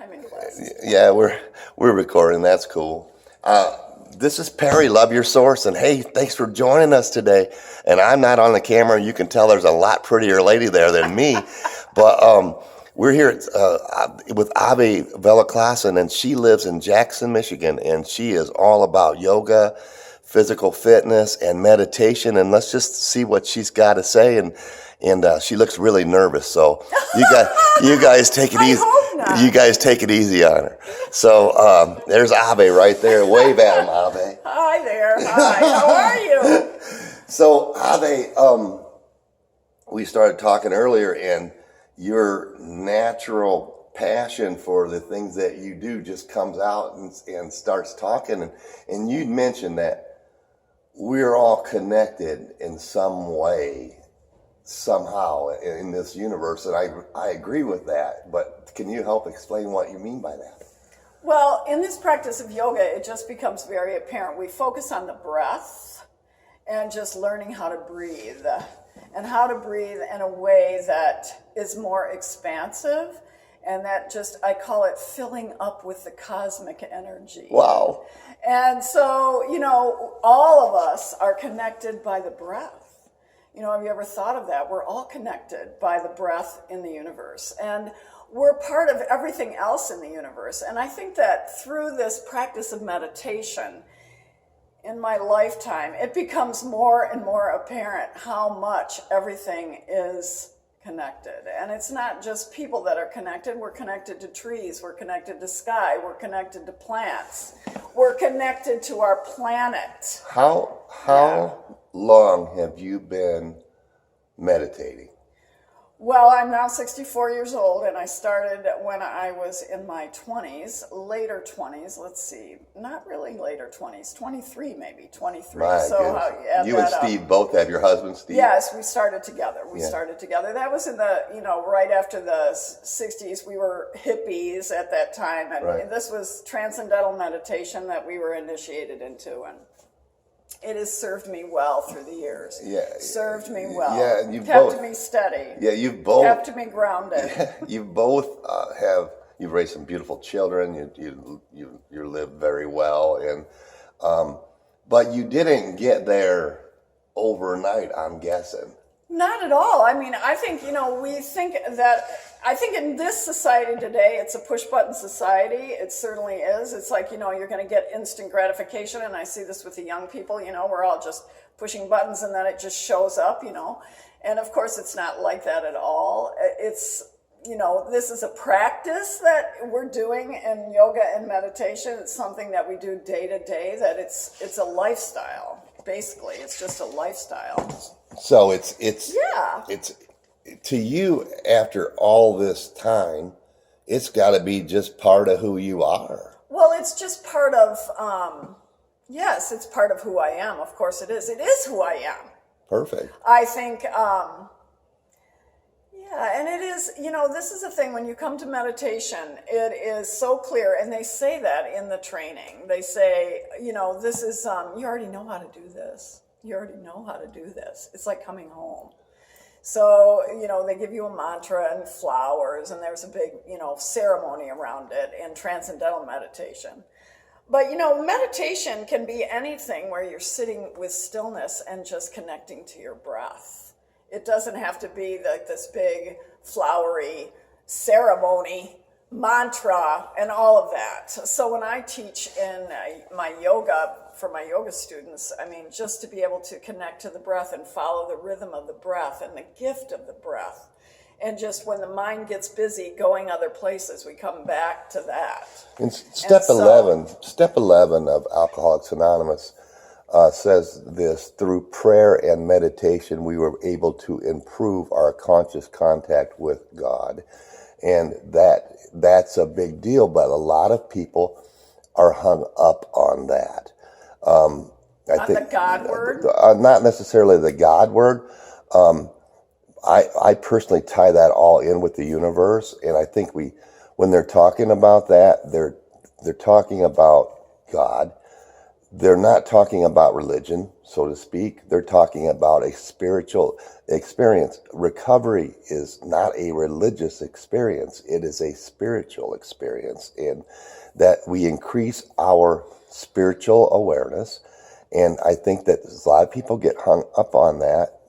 I'm in classes. Yeah, we're recording. That's cool. This is Perry, Love Your Source, and hey, thanks for joining us today. And I'm not on the camera. You can tell there's a lot prettier lady there than me. But we're here with Ave Velaklassen, and she lives in Jackson, Michigan, and she is all about yoga, physical fitness, and meditation. And let's just see what she's got to say. And she looks really nervous, so you guys take it easy. You guys take it easy on her. So there's Ave right there. Wave at him, Ave. Hi there. Hi. How are you? So Ave, we started talking earlier, and your natural passion for the things that you do just comes out and starts talking. And you'd mentioned that we're all connected in some way, somehow in this universe, and I agree with that, but can you help explain what you mean by that? Well, in this practice of yoga, it just becomes very apparent. We focus on the breath and just learning how to breathe, and how to breathe in a way that is more expansive, and that just, I call it filling up with the cosmic energy. Wow. And so, all of us are connected by the breath. Have you ever thought of that? We're all connected by the breath in the universe, and we're part of everything else in the universe. And I think that through this practice of meditation in my lifetime, it becomes more and more apparent how much everything is connected. And it's not just people that are connected. We're connected to trees. We're connected to sky. We're connected to plants. We're connected to our planet. How long have you been meditating? Well, I'm now 64 years old, and I started when I was in my 20s, later 20s, let's see, not really later 20s, 23 maybe, 23. My goodness. You and Steve both have your husband, Steve? Yes, we started together. Started together. That was in the, right after the 60s. We were hippies at that time, and this was transcendental meditation that we were initiated into, and it has served me well through the years. Yeah, served me well. Yeah, you kept me steady. Yeah, you've both kept me grounded. You both you've raised some beautiful children. You live very well, and but you didn't get there overnight, I'm guessing. Not at all. I mean, I think, I think in this society today, it's a push-button society. It certainly is. It's like, you're going to get instant gratification, and I see this with the young people, we're all just pushing buttons, and then it just shows up, And of course, it's not like that at all. It's, this is a practice that we're doing in yoga and meditation. It's something that we do day to day, that it's a lifestyle. Basically, it's just a lifestyle. So it's to you, after all this time, it's got to be just part of who you are. Well, it's just part of, yes, it's part of who I am. Of course it is. It is who I am. Perfect. I think, and it is, this is the thing, when you come to meditation, it is so clear, and they say that in the training. They say, this is, you already know how to do this. You already know how to do this. It's like coming home. So, they give you a mantra and flowers, and there's a big, ceremony around it in transcendental meditation. But, meditation can be anything where you're sitting with stillness and just connecting to your breath. It doesn't have to be like this big, flowery ceremony, mantra, and all of that. So when I teach in my yoga, for my yoga students, I mean, just to be able to connect to the breath and follow the rhythm of the breath and the gift of the breath. And just when the mind gets busy going other places, we come back to that. And step 11 of Alcoholics Anonymous says this: through prayer and meditation, we were able to improve our conscious contact with God. And that's a big deal, but a lot of people are hung up on that. I think the God word? Not necessarily the God word. I personally tie that all in with the universe, and I think when they're talking about that, they're talking about God, they're not talking about religion, so to speak. They're talking about a spiritual experience. Recovery is not a religious experience. It is a spiritual experience, and that we increase our spiritual awareness. And I think that a lot of people get hung up on that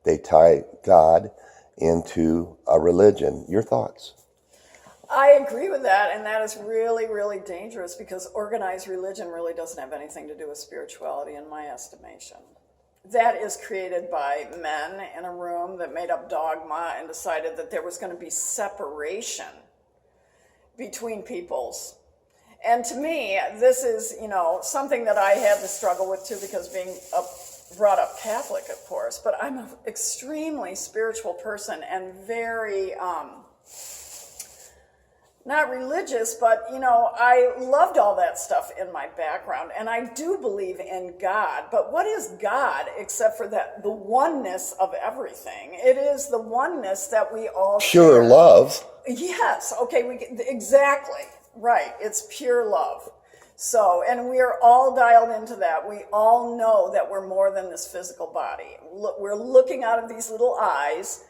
they tie God into a religion. Your thoughts? I agree with that, and that is really, really dangerous because organized religion really doesn't have anything to do with spirituality in my estimation. That is created by men in a room that made up dogma and decided that there was going to be separation between peoples. And to me, this is, something that I had to struggle with too, because being brought up Catholic, of course, but I'm an extremely spiritual person and very, not religious, but, I loved all that stuff in my background, and I do believe in God. But what is God except for the oneness of everything? It is the oneness that we all Pure share. love. Yes, okay, exactly, right. It's pure love. So, and we are all dialed into that. We all know that we're more than this physical body. We're looking out of these little eyes.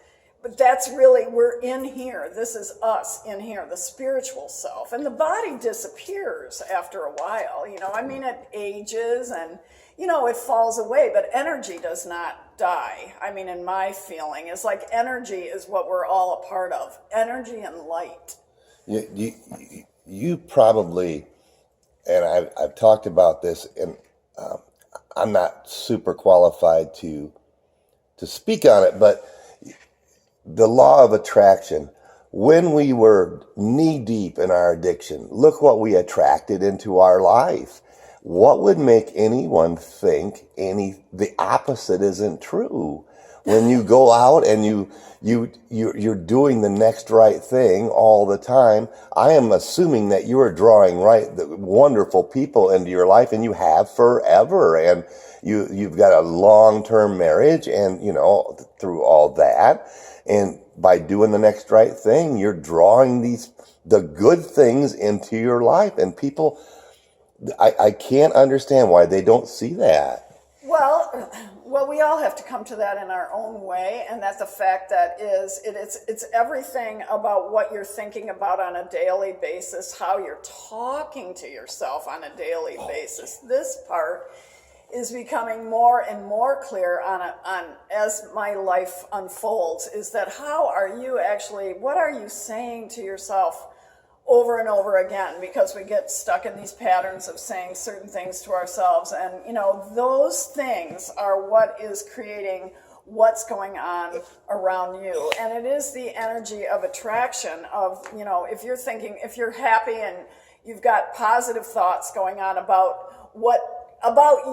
But that's really, we're in here. This is us in here, the spiritual self. And the body disappears after a while. It ages and, it falls away. But energy does not die. in my feeling, is like energy is what we're all a part of. Energy and light. You probably, and I've talked about this, and I'm not super qualified to speak on it, but the law of attraction, when we were knee deep in our addiction, look what we attracted into our life. What would make anyone think the opposite isn't true? When you go out and you're doing the next right thing all the time, I am assuming that you are drawing the wonderful people into your life, and you have forever, and you've got a long-term marriage, and through all that. And by doing the next right thing, you're drawing the good things into your life. And people, I can't understand why they don't see that. Well, we all have to come to that in our own way, and that's the fact that it's everything about what you're thinking about on a daily basis, how you're talking to yourself on a daily basis. This part is becoming more and more clear on as my life unfolds, is that what are you saying to yourself over and over again? Because we get stuck in these patterns of saying certain things to ourselves, and those things are what is creating what's going on around you. And it is the energy of attraction of, if you're happy and you've got positive thoughts going on about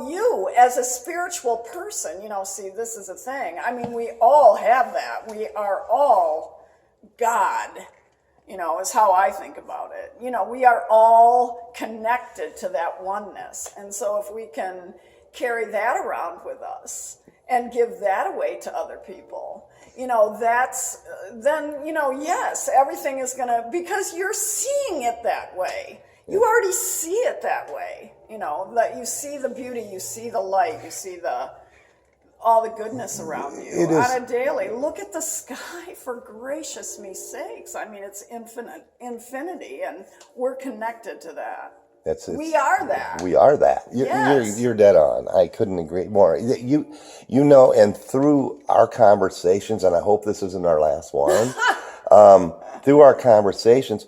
you as a spiritual person. See, this is a thing. We all have that. We are all God, is how I think about it. We are all connected to that oneness. And so if we can carry that around with us and give that away to other people, yes, everything is going to, because you're seeing it that way. You already see it that way, that you see the beauty, you see the light, you see all the goodness around you on a daily. Look at the sky, for gracious me sakes. It's infinity, and we're connected to that. We are that. We are that. You're dead on. I couldn't agree more. And through our conversations, and I hope this isn't our last one, through our conversations,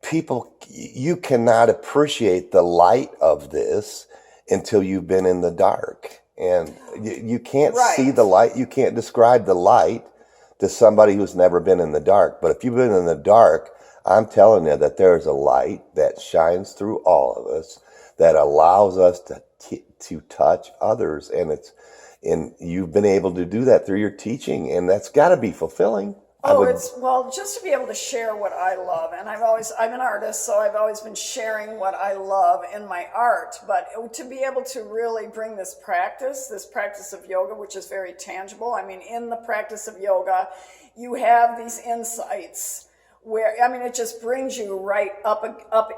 people, you cannot appreciate the light of this until you've been in the dark. And you can't see the light. You can't describe the light to somebody who's never been in the dark. But if you've been in the dark, I'm telling you that there's a light that shines through all of us that allows us to touch others. And you've been able to do that through your teaching, and that's got to be fulfilling. Just to be able to share what I love, and I'm an artist, so I've always been sharing what I love in my art, but to be able to really bring this practice of yoga, which is very tangible. In the practice of yoga, you have these insights where, I mean, it just brings you right up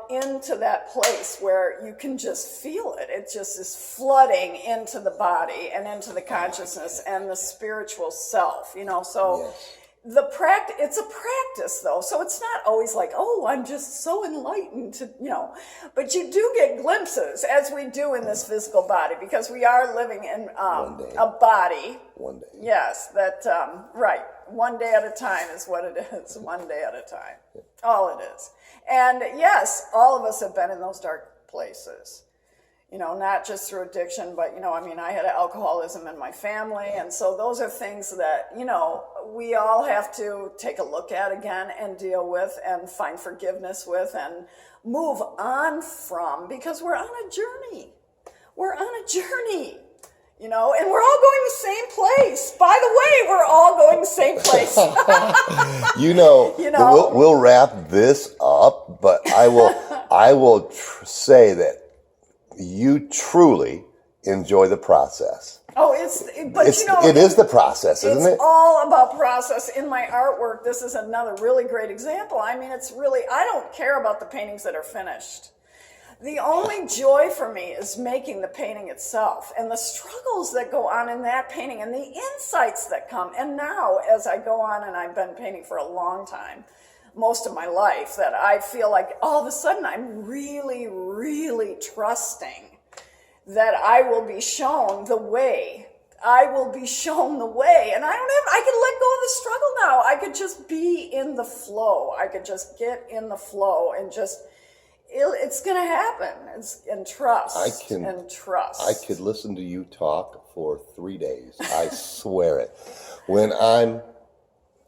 into that place where you can just feel it. It just is flooding into the body and into the consciousness and the spiritual self, you know. So Yes. it's a practice though. So it's not always like, oh, I'm just so enlightened to, you know, but you do get glimpses as we do in this physical body, because we are living in a body. One day. Yes, that, right. One day at a time is what it is. One day at a time. All it is. And yes, all of us have been in those dark places. You know, not just through addiction, but, you know, I mean, I had alcoholism in my family. And so those are things that, you know, we all have to take a look at again and deal with and find forgiveness with and move on from, because we're on a journey. We're on a journey. You know, and we're all going the same place. By the way, we're all going the same place. You know, we'll wrap this up, but I will say that you truly enjoy the process. Oh, It is the process, isn't it? It's all about process. In my artwork, this is another really great example. I mean, I don't care about the paintings that are finished. The only joy for me is making the painting itself and the struggles that go on in that painting and the insights that come. And now, as I go on, and I've been painting for a long time, most of my life, that I feel like all of a sudden I'm really, really trusting that I will be shown the way. I will be shown the way. And I can let go of the struggle now. I could just be in the flow. I could just get in the flow and just... It's going to happen. And trust. I could listen to you talk for 3 days. I swear it. When I'm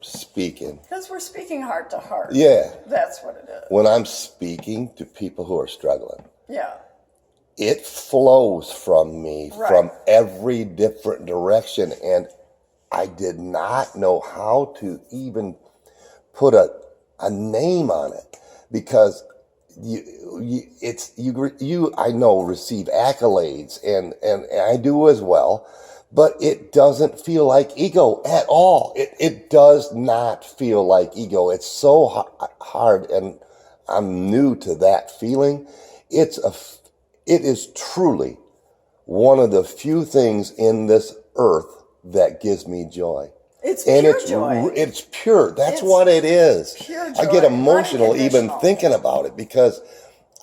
speaking. Because we're speaking heart to heart. Yeah. That's what it is. When I'm speaking to people who are struggling. Yeah. It flows from me from every different direction. And I did not know how to even put a name on it, because you I know receive accolades and I do as well, but it doesn't feel like ego at all. It does not feel like ego. It's so hard, and I'm new to that feeling. It is truly one of the few things in this earth that gives me joy. It's pure joy. It's pure. That's what it is. Pure joy. I get emotional even thinking about it, because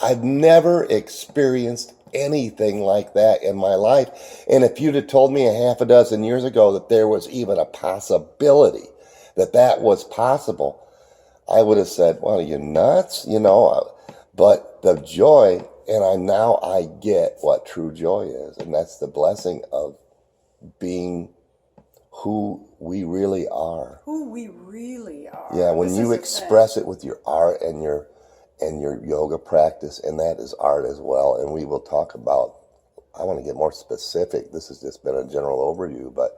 I've never experienced anything like that in my life. And if you'd have told me a half a dozen years ago that there was even a possibility that was possible, I would have said, well, are you nuts? You know, but the joy, and now I get what true joy is. And that's the blessing of being who we really are. Who we really are. Yeah, when you express it with your art and your yoga practice, and that is art as well. And we will talk about, I want to get more specific. This has just been a general overview, but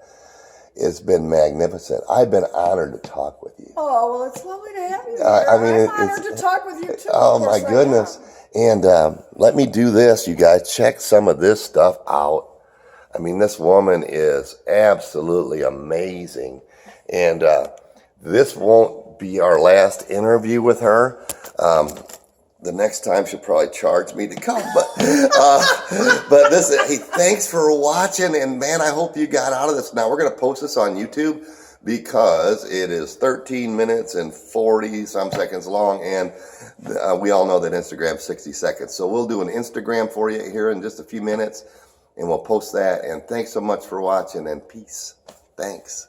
it's been magnificent. I've been honored to talk with you. Oh, well, it's lovely to have you here. I'm honored to talk with you too. Oh, my goodness. And let me do this, you guys. Check some of this stuff out. I mean, this woman is absolutely amazing. And this won't be our last interview with her. The next time she'll probably charge me to come. But this, hey, thanks for watching. And man, I hope you got out of this. Now, we're going to post this on YouTube because it is 13 minutes and 40 some seconds long. And we all know that Instagram's 60 seconds. So we'll do an Instagram for you here in just a few minutes. And we'll post that. And thanks so much for watching, and peace. Thanks.